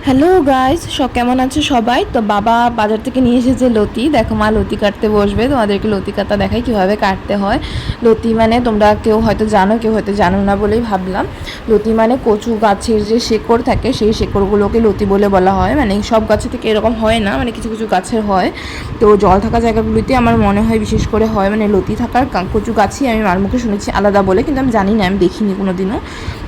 Hello guys, কেমন আছো সবাই? তো বাবা বাজার থেকে নিয়ে এসেছে লতি। দেখো মা লতি কাটতে বসবে, তোমাদেরকে লতি কাটা দেখাই কীভাবে কাটতে হয়। লতি মানে তোমরা কেউ হয়তো জানো, কেউ হয়তো জানো না বলেই ভাবলাম। লতি মানে কচু গাছের যে শেকড় থাকে, সেই শেকড়গুলোকে লতি বলে বলা হয়। মানে সব গাছে থেকে এরকম হয় না, মানে কিছু কিছু গাছের হয়। তো জল থাকা জায়গাগুলিতে আমার মনে হয় বিশেষ করে হয়, মানে লতি থাকার কচু গাছই আমি মার মুখে শুনেছি আলাদা বলে, কিন্তু আমি জানি না, আমি দেখিনি কোনো দিনও।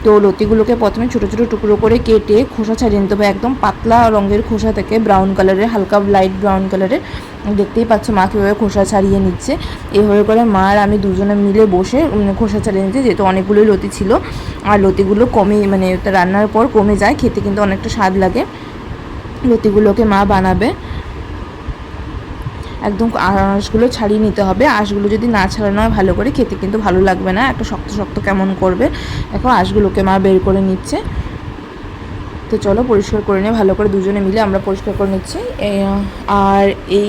তো লতিগুলোকে প্রথমে ছোটো ছোটো টুকরো করে কেটে খোসা ছাড়িয়ে নিতে হবে। একদম পাতলা রঙের খোসা থেকে ব্রাউন কালারের, হালকা লাইট ব্রাউন কালারের। দেখতেই পাচ্ছ মা কীভাবে খোসা ছাড়িয়ে নিচ্ছে। এভাবে করে মা আর আমি দুজনে মিলে বসে খোসা ছাড়িয়ে নিচ্ছে, যেহেতু অনেকগুলোই লতি ছিল। আর লতিগুলো কমে, মানে রান্নার পর কমে যায়, খেতে কিন্তু অনেকটা স্বাদ লাগে। লতিগুলোকে মা বানাবে। একদম আঁশগুলো ছাড়িয়ে নিতে হবে। আঁশগুলো যদি না ছাড়ানো হয় ভালো করে, খেতে কিন্তু ভালো লাগবে না, একটা শক্ত শক্ত কেমন করবে। দেখো আঁশগুলোকে মা বের করে নিচ্ছে। তো চলো পরিষ্কার করে নিয়ে ভালো করে দুজনে মিলে আমরা পরিষ্কার করে নিচ্ছি। আর এই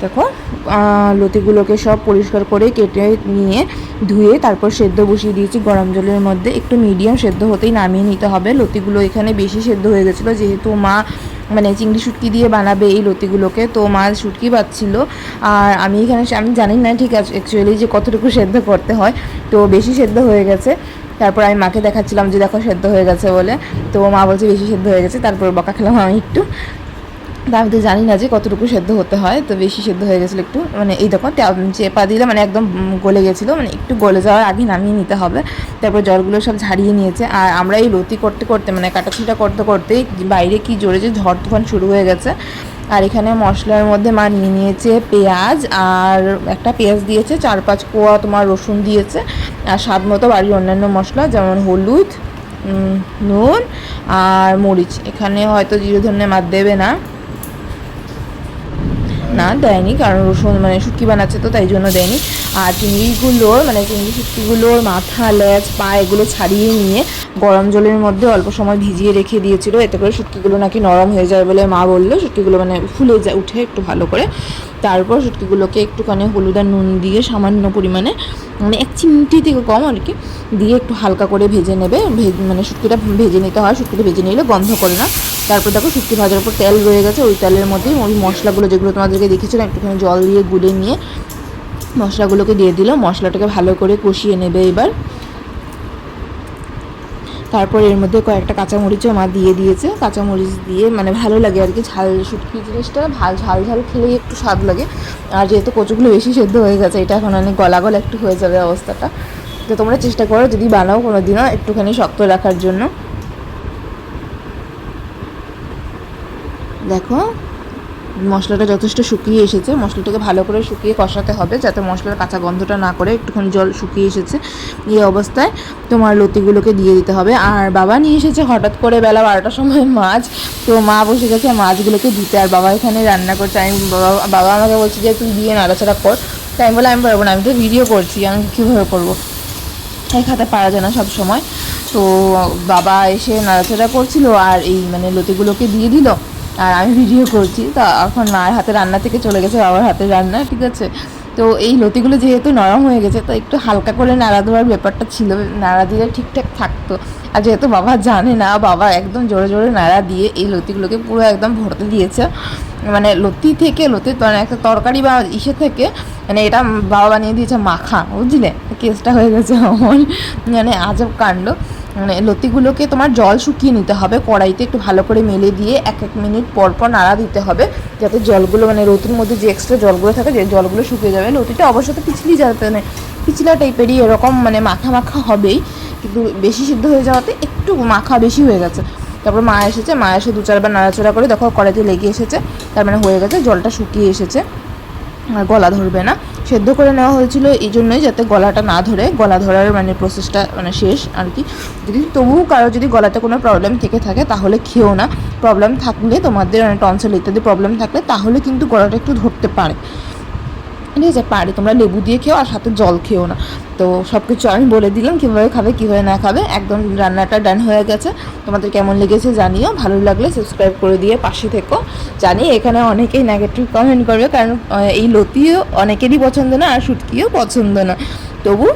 দেখো লতিগুলোকে সব পরিষ্কার করে কেটে নিয়ে ধুয়ে তারপর সেদ্ধ বসিয়ে দিয়েছি গরম জলের মধ্যে। একটু মিডিয়াম সেদ্ধ হতেই নামিয়ে নিতে হবে। লতিগুলো এখানে বেশি সেদ্ধ হয়ে গেছিলো, যেহেতু মা মানে চিংড়ি শুটকি দিয়ে বানাবে এই লতিগুলোকে, তো মা শুটকি পাচ্ছিলো। আর আমি জানি না ঠিক আছে অ্যাকচুয়ালি যে কতটুকু সেদ্ধ করতে হয়, তো বেশি সেদ্ধ হয়ে গেছে। তারপর আমি মাকে দেখাচ্ছিলাম যে দেখো সেদ্ধ হয়ে গেছে বলে, তো মা বলছে বেশি সেদ্ধ হয়ে গেছে। তারপর বকা খেলাম আমি একটু। তা আমি তো জানি না যে কতটুকু সেদ্ধ হতে হয়, তো বেশি সেদ্ধ হয়ে গেছিলো একটু। মানে এই দেখো চেপা দিলে মানে একদম গলে গেছিলো, মানে একটু গলে যাওয়ার আগে নামিয়ে নিতে হবে। তারপর জলগুলো সব ঝাড়িয়ে নিয়েছে। আর আমরা এই লতি করতে করতে মানে কাটাছিটা করতে করতেই বাইরে কি জোরে যে ঝড় তুফান শুরু হয়ে গেছে। আর এখানে মশলার মধ্যে মা নিয়ে নিয়েছে পেঁয়াজ, আর একটা পেঁয়াজ দিয়েছে, 4-5 কোয়া তোমার রসুন দিয়েছে, আর স্বাদ মতো বাড়ির অন্যান্য মশলা যেমন হলুদ, নুন আর মরিচ। এখানে হয়তো জিরে ধনে মাছ দেবে না, দেয়নি, কারণ রসুন মানে শুটকি বানাচ্ছে তো তাই জন্য দেয়নি। আর চিংড়িগুলোর মানে চিংড়ি শুটকিগুলোর মাথা, লেজ, পা এগুলো ছাড়িয়ে নিয়ে গরম জলের মধ্যে অল্প সময় ভিজিয়ে রেখে দিয়েছিল, এতে করে শুটকিগুলো নাকি নরম হয়ে যায় বলে মা বললো। শুটকিগুলো মানে ফুলে যায়, উঠে একটু ভালো করে। তারপর শুটকিগুলোকে একটুখানি হলুদ আর নুন দিয়ে সামান্য পরিমাণে, মানে 1 চিমটি থেকে কম আর কি, দিয়ে একটু হালকা করে ভেজে নেবে। মানে শুটকিটা ভেজে নিতে হয়, শুটকিটা ভেজে নিলে গন্ধ করে না। তারপর দেখো শুটকি ভাজার উপর তেল রয়ে গেছে, ওই তেলের মধ্যেই ওই মশলাগুলো যেগুলো তোমাদেরকে দেখেছিলাম একটুখানি জল দিয়ে গুলে নিয়ে মশলাগুলোকে দিয়ে দিল। মশলাটাকে ভালো করে কষিয়ে নেবে এবার। তারপর এর মধ্যে কয়েকটা কাঁচামরিচও মা দিয়ে দিয়েছে। কাঁচামরিচ দিয়ে মানে ভালো লাগে আর কি, ঝাল শুটকি জিনিসটা ঝাল ঝাল খেলেই একটু স্বাদ লাগে। আর যেহেতু কচুগুলো বেশি সেদ্ধ হয়ে গেছে, এটা এখন অনেক গলা একটু হয়ে যাবে অবস্থাটা। তো তোমরা চেষ্টা করো যদি বানাও কোনো দিনও একটুখানি শক্ত রাখার জন্য। দেখো মশলাটা যথেষ্ট শুকিয়ে এসেছে। মশলাটাকে ভালো করে শুকিয়ে কষাতে হবে, যাতে মশলার কাঁচা গন্ধটা না করে। একটুখানি জল শুকিয়ে এসেছে, এই অবস্থায় তোমার লতিগুলোকে দিয়ে দিতে হবে। আর বাবা নিয়ে এসেছে হঠাৎ করে বেলা 12টার সময় মাছ, তো মা বসে গেছে মাছগুলোকে দিতে, আর বাবা এখানে রান্না করছে। আমি বাবা আমাকে বলছে যে তুই দিয়ে নাড়াচাড়া কর। তাই আমি বলে আমি পারবো না, আমি তো ভিডিও করছি, আমি কীভাবে করবো, খাতে পারা যায় না সব সময়। তো বাবা এসে নাড়াচাড়া করছিল আর এই মানে লতিগুলোকে দিয়ে দিল, আর আমি ভিডিও করছি। তো এখন মায়ের হাতে রান্না থেকে চলে গেছে বাবার হাতে রান্না, ঠিক আছে। তো এই লতিগুলো যেহেতু নরম হয়ে গেছে, তো একটু হালকা করে নাড়া দেওয়ার ব্যাপারটা ছিল, নাড়া দিলে ঠিকঠাক থাকতো। আর যেহেতু বাবা জানে না, বাবা একদম জোরে জোরে নাড়া দিয়ে এই লতিগুলোকে পুরো একদম ভরতে দিয়েছে। মানে লতি থেকে মানে একটা তরকারি বা ইসে থেকে, মানে এটা বাবা বানিয়ে দিয়েছে মাখা, বুঝলে। কেসটা হয়ে গেছে আমার, মানে আজব কাণ্ড। মানে লতিগুলোকে তোমার জল শুকিয়ে নিতে হবে, কড়াইতে একটু ভালো করে মেলে দিয়ে 1 মিনিট পর পর নাড়া দিতে হবে, যাতে জলগুলো মানে লতির মধ্যে যে এক্সট্রা জলগুলো থাকে যে জলগুলো শুকিয়ে যাবে। লতিটা অবশ্য তো পিছলি যাতে মানে পিছলা টাইপেরই এরকম মানে মাখা মাখা হবেই, কিন্তু বেশি সিদ্ধ হয়ে যাওয়াতে একটু মাখা বেশি হয়ে গেছে। তারপর মা এসে 2-4 বার নাড়াচাড়া করে দেখো কড়াইতে লেগে এসেছে, তার মানে হয়ে গেছে, জলটা শুকিয়ে এসেছে, আর গলা ধরবে না। সেদ্ধ করে নেওয়া হয়েছিল এই জন্যই, যাতে গলাটা না ধরে, গলা ধরার মানে প্রসেসটা মানে শেষ আর কি। যদি তবুও কারো যদি গলাতে কোনো প্রবলেম থেকে থাকে তাহলে খেও না। প্রবলেম থাকলে তোমাদের মানে টনসিল ইত্যাদি প্রবলেম থাকলে তাহলে কিন্তু গলাটা একটু ধরতে পারে, ঠিক আছে। পারে তোমরা লেবু দিয়ে খেও, আর সাথে জল খেও না। তো সব কিছু আমি বলে দিলাম কীভাবে খাবে কীভাবে না খাবে। একদম রান্নাটা ডান হয়ে গেছে। তোমাদের কেমন লেগেছে জানিও, ভালো লাগলে সাবস্ক্রাইব করে দিয়ে পাশে থেকো। জানি এখানে অনেকেই নেগেটিভ কমেন্ট করবে, কারণ এই লতিও অনেকেরই পছন্দ না, আর শুটকিও পছন্দ না, তবু